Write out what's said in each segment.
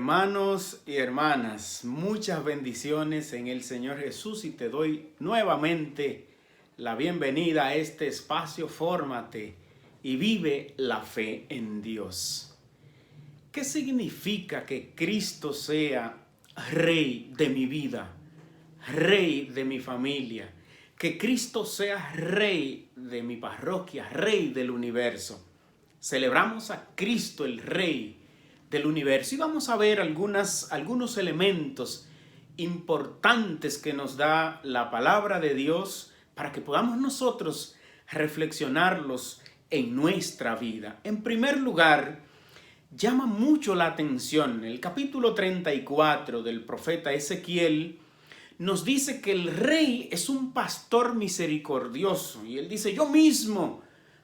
Hermanos y hermanas, muchas bendiciones en el Señor Jesús y te doy nuevamente la bienvenida a este espacio. Fórmate y vive la fe en Dios. ¿Qué significa que Cristo sea Rey de mi vida, Rey de mi familia? Que Cristo sea Rey de mi parroquia, Rey del universo. Celebramos a Cristo, el Rey del universo, y vamos a ver algunos elementos importantes que nos da la palabra de Dios para que podamos nosotros reflexionarlos en nuestra vida. En primer lugar, llama mucho la atención el capítulo 34 del profeta Ezequiel. Nos dice que el rey es un pastor misericordioso y él dice: yo mismo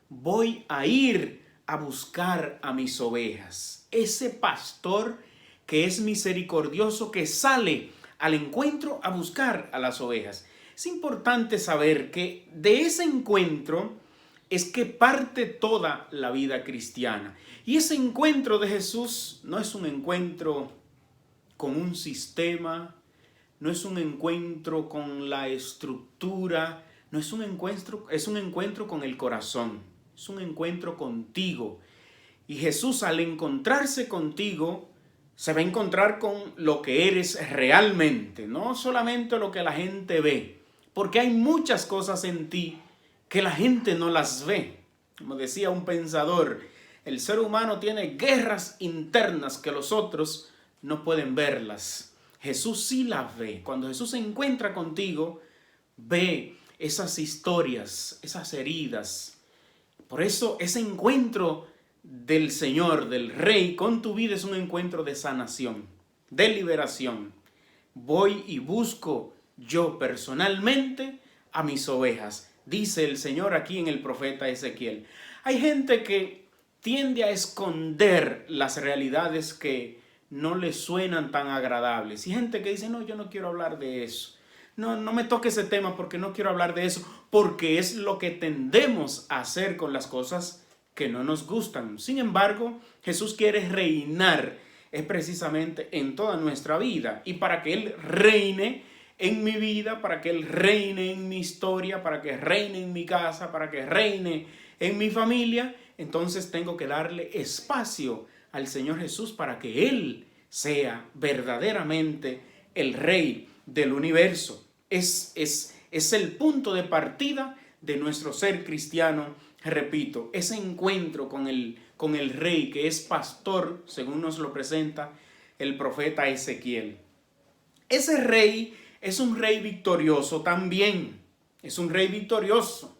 voy a ir a buscar a mis ovejas. Ese pastor que es misericordioso, que sale al encuentro a buscar a las ovejas. Es importante saber que de ese encuentro es que parte toda la vida cristiana. Y ese encuentro de Jesús no es un encuentro con un sistema, no es un encuentro con la estructura, no es un encuentro con el corazón, es un encuentro contigo. Y Jesús, al encontrarse contigo, se va a encontrar con lo que eres realmente, no solamente lo que la gente ve, porque hay muchas cosas en ti que la gente no las ve. Como decía un pensador, el ser humano tiene guerras internas que los otros no pueden verlas. Jesús sí las ve. Cuando Jesús se encuentra contigo, ve esas historias, esas heridas. Por eso ese encuentro del Señor, del Rey, con tu vida es un encuentro de sanación, de liberación. Voy y busco yo personalmente a mis ovejas, dice el Señor aquí en el profeta Ezequiel. Hay gente que tiende a esconder las realidades que no le suenan tan agradables. Y gente que dice: no, yo no quiero hablar de eso. No me toque ese tema porque no quiero hablar de eso. Porque es lo que tendemos a hacer con las cosas que no nos gustan. Sin embargo, Jesús quiere reinar precisamente en toda nuestra vida. Y para que Él reine en mi vida, para que Él reine en mi historia, para que reine en mi casa, para que reine en mi familia, entonces tengo que darle espacio al Señor Jesús para que Él sea verdaderamente el Rey del universo. Es el punto de partida de nuestro ser cristiano. Repito, ese encuentro con el Rey que es pastor, según nos lo presenta el profeta Ezequiel. Ese Rey es un Rey victorioso también. Es un Rey victorioso.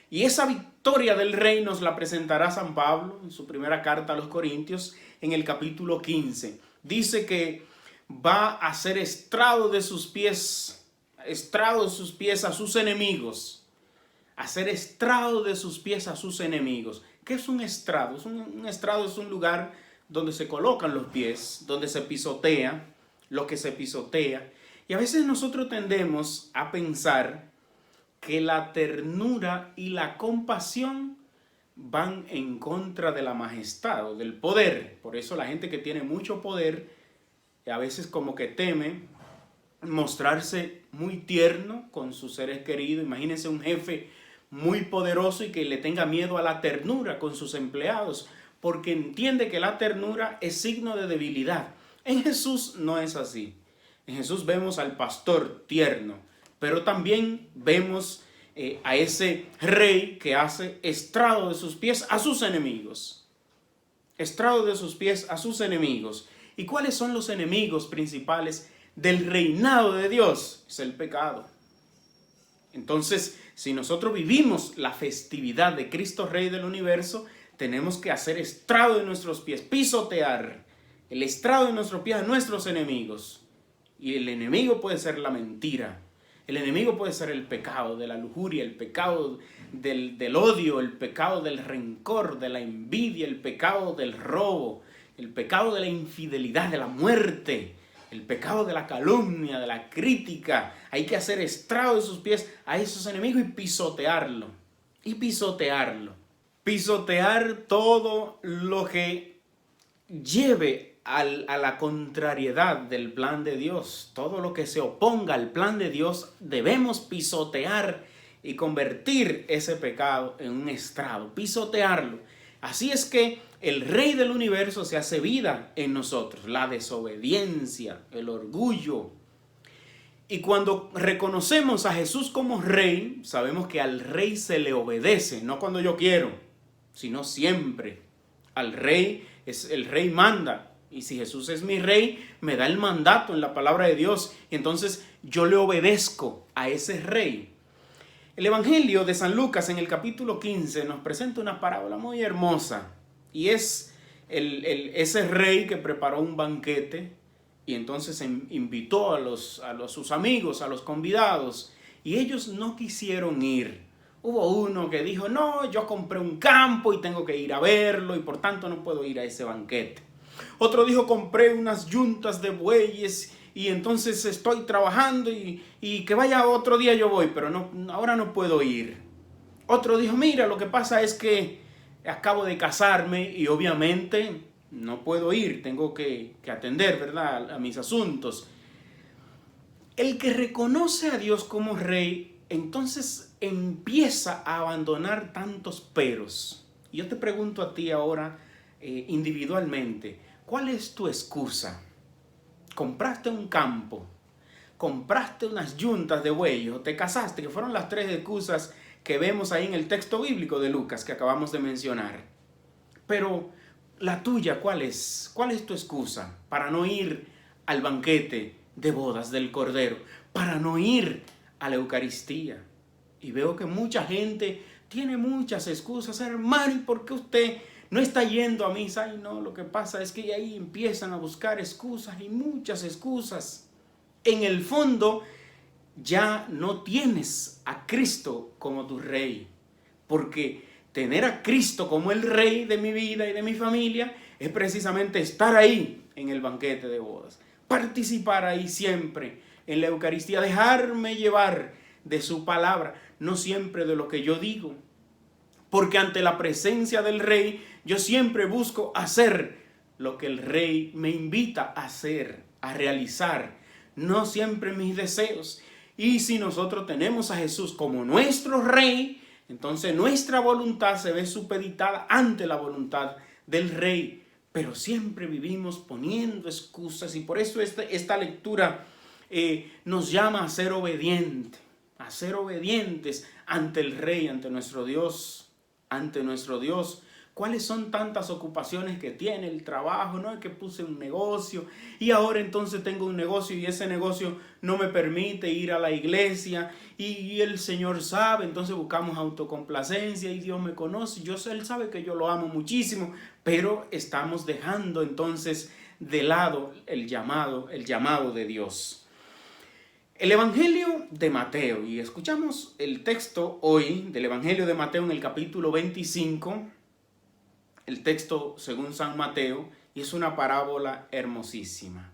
Y esa victoria del Rey nos la presentará San Pablo en su primera carta a los Corintios, en el capítulo 15. Dice que va a hacer estrado de sus pies a sus enemigos. Hacer estrado de sus pies a sus enemigos. ¿Qué es un estrado? Un estrado es un lugar donde se colocan los pies, donde se pisotea lo que se pisotea. Y a veces nosotros tendemos a pensar que la ternura y la compasión van en contra de la majestad o del poder. Por eso la gente que tiene mucho poder a veces como que teme mostrarse muy tierno con sus seres queridos. Imagínense un jefe muy poderoso y que le tenga miedo a la ternura con sus empleados, porque entiende que la ternura es signo de debilidad. En Jesús no es así. En Jesús vemos al pastor tierno, pero también vemos a ese rey que hace estrado de sus pies a sus enemigos. Estrado de sus pies a sus enemigos. ¿Y cuáles son los enemigos principales del reinado de Dios? Es el pecado. Entonces, si nosotros vivimos la festividad de Cristo Rey del universo, tenemos que hacer estrado de nuestros pies, pisotear el estrado de nuestros pies a nuestros enemigos. Y el enemigo puede ser la mentira, el enemigo puede ser el pecado de la lujuria, el pecado del odio, el pecado del rencor, de la envidia, el pecado del robo, el pecado de la infidelidad, de la muerte, el pecado de la calumnia, de la crítica. Hay que hacer estrado de sus pies a esos enemigos y pisotearlo. Pisotear todo lo que lleve a la contrariedad del plan de Dios. Todo lo que se oponga al plan de Dios debemos pisotear y convertir ese pecado en un estrado, pisotearlo. Así es que el Rey del universo se hace vida en nosotros, la desobediencia, el orgullo. Y cuando reconocemos a Jesús como Rey, sabemos que al Rey se le obedece, no cuando yo quiero, sino siempre. Al Rey, el Rey manda. Y si Jesús es mi Rey, me da el mandato en la palabra de Dios. Y entonces yo le obedezco a ese Rey. El Evangelio de San Lucas en el capítulo 15 nos presenta una parábola muy hermosa. Y es ese rey que preparó un banquete y entonces invitó a sus amigos, a los convidados. Y ellos no quisieron ir. Hubo uno que dijo, no, yo compré un campo y tengo que ir a verlo y por tanto no puedo ir a ese banquete. Otro dijo, compré unas yuntas de bueyes y entonces estoy trabajando y que vaya otro día yo voy, pero no, ahora no puedo ir. Otro dijo, mira, lo que pasa es que acabo de casarme y obviamente no puedo ir, tengo que atender, ¿verdad?, a mis asuntos. El que reconoce a Dios como Rey, entonces empieza a abandonar tantos peros. Y yo te pregunto a ti ahora individualmente, ¿cuál es tu excusa? Compraste un campo, compraste unas yuntas de bueyes o te casaste, que fueron las tres excusas que vemos ahí en el texto bíblico de Lucas que acabamos de mencionar. Pero la tuya, ¿cuál es? ¿Cuál es tu excusa para no ir al banquete de bodas del Cordero? Para no ir a la Eucaristía. Y veo que mucha gente tiene muchas excusas. Hermano, ¿y por qué usted no está yendo a misa? Ay, no, lo que pasa es que ahí empiezan a buscar excusas y muchas excusas. En el fondo, ya no tienes a Cristo como tu Rey. Porque tener a Cristo como el Rey de mi vida y de mi familia es precisamente estar ahí en el banquete de bodas. Participar ahí siempre en la Eucaristía, dejarme llevar de su palabra, no siempre de lo que yo digo. Porque ante la presencia del Rey, yo siempre busco hacer lo que el Rey me invita a hacer, a realizar, no siempre mis deseos. Y si nosotros tenemos a Jesús como nuestro Rey, entonces nuestra voluntad se ve supeditada ante la voluntad del Rey. Pero siempre vivimos poniendo excusas y por eso esta lectura nos llama a ser obedientes, a ser obedientes ante el Rey, ante nuestro Dios, ¿Cuáles son tantas ocupaciones que tiene el trabajo? No es que puse un negocio y ahora entonces tengo un negocio y ese negocio no me permite ir a la iglesia y el Señor sabe, entonces buscamos autocomplacencia y Dios me conoce, Él sabe que yo lo amo muchísimo, pero estamos dejando entonces de lado el llamado de Dios. El Evangelio de Mateo, y escuchamos el texto hoy del Evangelio de Mateo en el capítulo 25, el texto según San Mateo, y es una parábola hermosísima.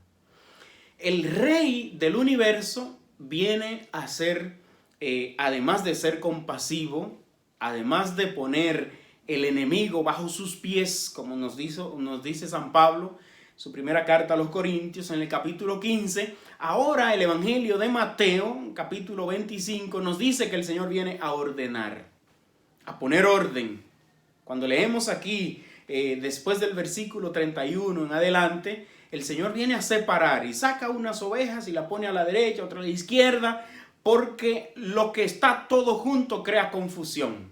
El Rey del universo viene a ser, además de ser compasivo, además de poner el enemigo bajo sus pies, como nos dice San Pablo, su primera carta a los Corintios en el capítulo 15, ahora el Evangelio de Mateo, capítulo 25, nos dice que el Señor viene a ordenar, a poner orden. Cuando leemos aquí, después del versículo 31 en adelante, el Señor viene a separar y saca unas ovejas y la pone a la derecha, otra a la izquierda, porque lo que está todo junto crea confusión.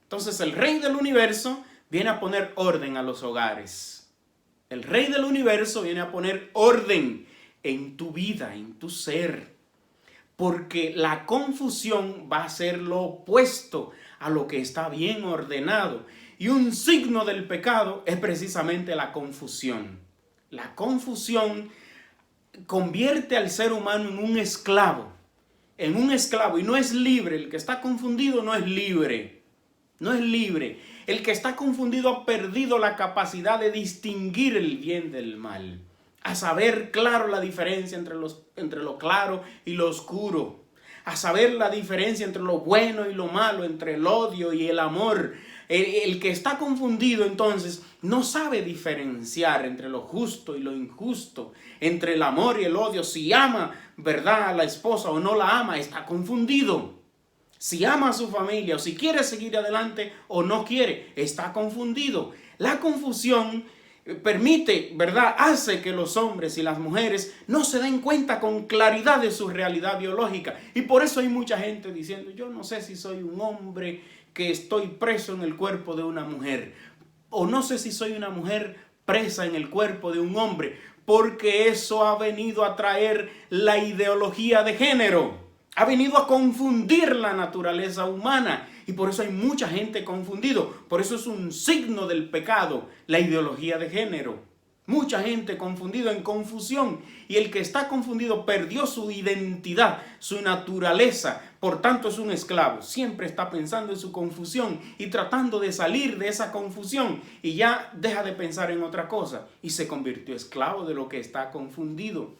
Entonces el Rey del universo viene a poner orden a los hogares. El Rey del universo viene a poner orden en tu vida, en tu ser. Porque la confusión va a ser lo opuesto a lo que está bien ordenado. Y un signo del pecado es precisamente la confusión. La confusión convierte al ser humano en un esclavo. Y no es libre. El que está confundido no es libre. No es libre. El que está confundido ha perdido la capacidad de distinguir el bien del mal. A saber claro la diferencia entre lo claro y lo oscuro. A saber la diferencia entre lo bueno y lo malo, entre el odio y el amor. El que está confundido entonces no sabe diferenciar entre lo justo y lo injusto, entre el amor y el odio. Si ama, ¿verdad?, a la esposa o no la ama, está confundido. Si ama a su familia o si quiere seguir adelante o no quiere, está confundido. La confusión permite, ¿verdad?, hace que los hombres y las mujeres no se den cuenta con claridad de su realidad biológica. Y por eso hay mucha gente diciendo, yo no sé si soy un hombre que estoy preso en el cuerpo de una mujer, o no sé si soy una mujer presa en el cuerpo de un hombre, porque eso ha venido a traer la ideología de género. Ha venido a confundir la naturaleza humana y por eso hay mucha gente confundido. Por eso es un signo del pecado, la ideología de género. Mucha gente confundido, en confusión, y el que está confundido perdió su identidad, su naturaleza, por tanto es un esclavo. Siempre está pensando en su confusión y tratando de salir de esa confusión y ya deja de pensar en otra cosa y se convirtió esclavo de lo que está confundido.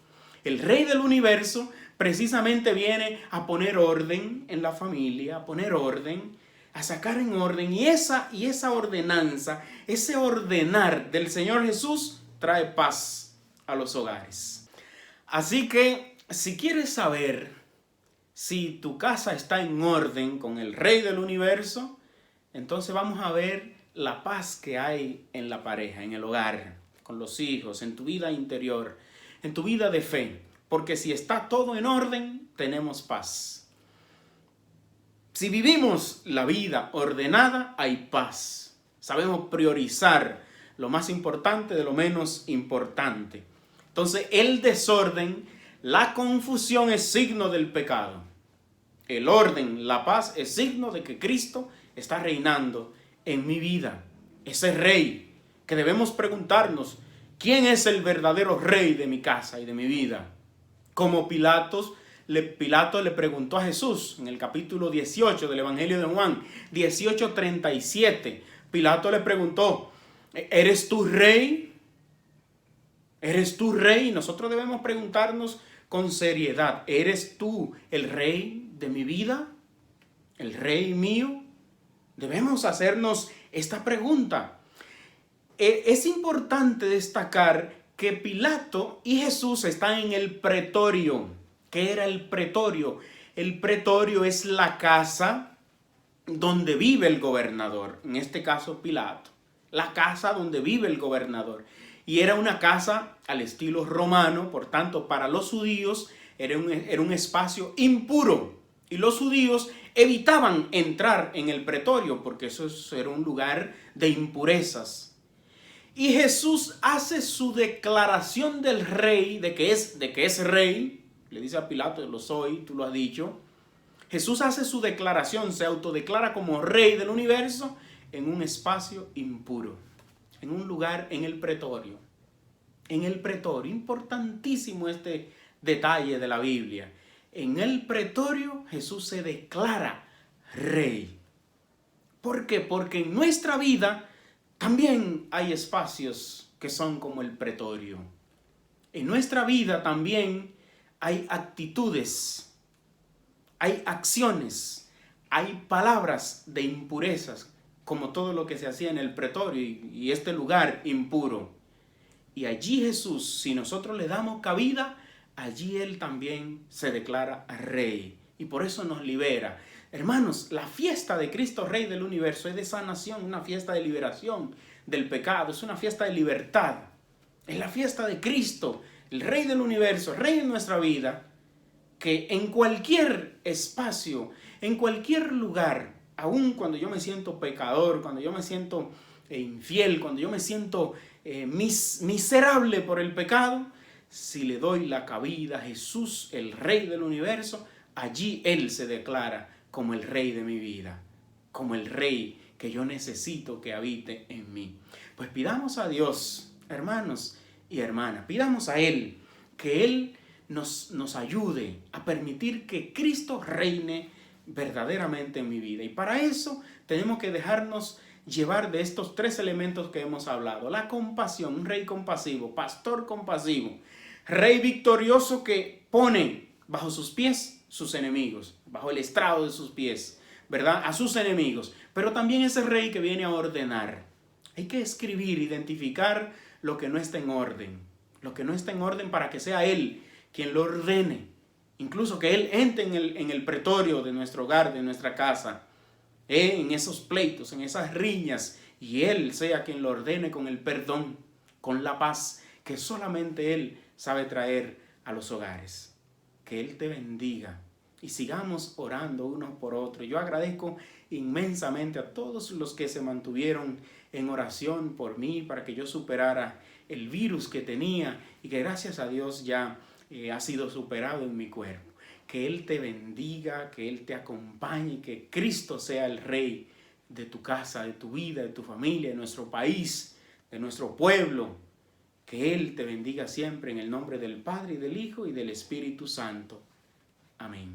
El Rey del universo precisamente viene a poner orden en la familia, a poner orden, a sacar en orden, y esa ordenanza, ese ordenar del Señor Jesús trae paz a los hogares. Así que si quieres saber si tu casa está en orden con el Rey del universo, entonces vamos a ver la paz que hay en la pareja, en el hogar, con los hijos, en tu vida interior, en tu vida de fe. Porque si está todo en orden, tenemos paz. Si vivimos la vida ordenada, hay paz. Sabemos priorizar lo más importante de lo menos importante. Entonces, el desorden, la confusión es signo del pecado. El orden, la paz es signo de que Cristo está reinando en mi vida. Ese Rey que debemos preguntarnos, ¿quién es el verdadero Rey de mi casa y de mi vida? Como Pilato le preguntó a Jesús en el capítulo 18 del Evangelio de Juan, 18:37. Pilato le preguntó, ¿eres tú rey? ¿Eres tú rey? Nosotros debemos preguntarnos con seriedad, ¿eres tú el rey de mi vida? ¿El rey mío? Debemos hacernos esta pregunta. Es importante destacar que Pilato y Jesús están en el pretorio. ¿Qué era el pretorio? El pretorio es la casa donde vive el gobernador, en este caso Pilato, la casa donde vive el gobernador. Y era una casa al estilo romano, por tanto para los judíos era un espacio impuro. Y los judíos evitaban entrar en el pretorio porque eso era un lugar de impurezas. Y Jesús hace su declaración del rey, de que es rey. Le dice a Pilato, lo soy, tú lo has dicho. Jesús hace su declaración, se autodeclara como rey del universo en un espacio impuro, en un lugar, en el pretorio. En el pretorio, importantísimo este detalle de la Biblia. En el pretorio Jesús se declara rey. ¿Por qué? Porque en nuestra vida también hay espacios que son como el pretorio. En nuestra vida también hay actitudes, hay acciones, hay palabras de impurezas, como todo lo que se hacía en el pretorio y este lugar impuro. Y allí Jesús, si nosotros le damos cabida, allí Él también se declara rey. Y por eso nos libera. Hermanos, la fiesta de Cristo Rey del universo es de sanación, una fiesta de liberación del pecado, es una fiesta de libertad. Es la fiesta de Cristo, el Rey del universo, Rey de nuestra vida, que en cualquier espacio, en cualquier lugar, aun cuando yo me siento pecador, cuando yo me siento infiel, cuando yo me siento miserable por el pecado, si le doy la cabida a Jesús, el Rey del universo, allí Él se declara como el Rey de mi vida, como el Rey que yo necesito que habite en mí. Pues pidamos a Dios, hermanos y hermanas, pidamos a Él que Él nos ayude a permitir que Cristo reine verdaderamente en mi vida. Y para eso tenemos que dejarnos llevar de estos tres elementos que hemos hablado. La compasión, un rey compasivo, pastor compasivo, rey victorioso que pone bajo sus pies sus enemigos, bajo el estrado de sus pies, ¿verdad?, a sus enemigos, pero también ese rey que viene a ordenar. Hay que escribir, identificar lo que no está en orden, lo que no está en orden para que sea Él quien lo ordene. Incluso que Él entre en el pretorio de nuestro hogar, de nuestra casa, en esos pleitos, en esas riñas, y Él sea quien lo ordene con el perdón, con la paz que solamente Él sabe traer a los hogares. Que Él te bendiga y sigamos orando unos por otros. Yo agradezco inmensamente a todos los que se mantuvieron en oración por mí para que yo superara el virus que tenía y que gracias a Dios ya ha sido superado en mi cuerpo. Que Él te bendiga, que Él te acompañe y que Cristo sea el Rey de tu casa, de tu vida, de tu familia, de nuestro país, de nuestro pueblo. Que Él te bendiga siempre en el nombre del Padre y del Hijo y del Espíritu Santo. Amén.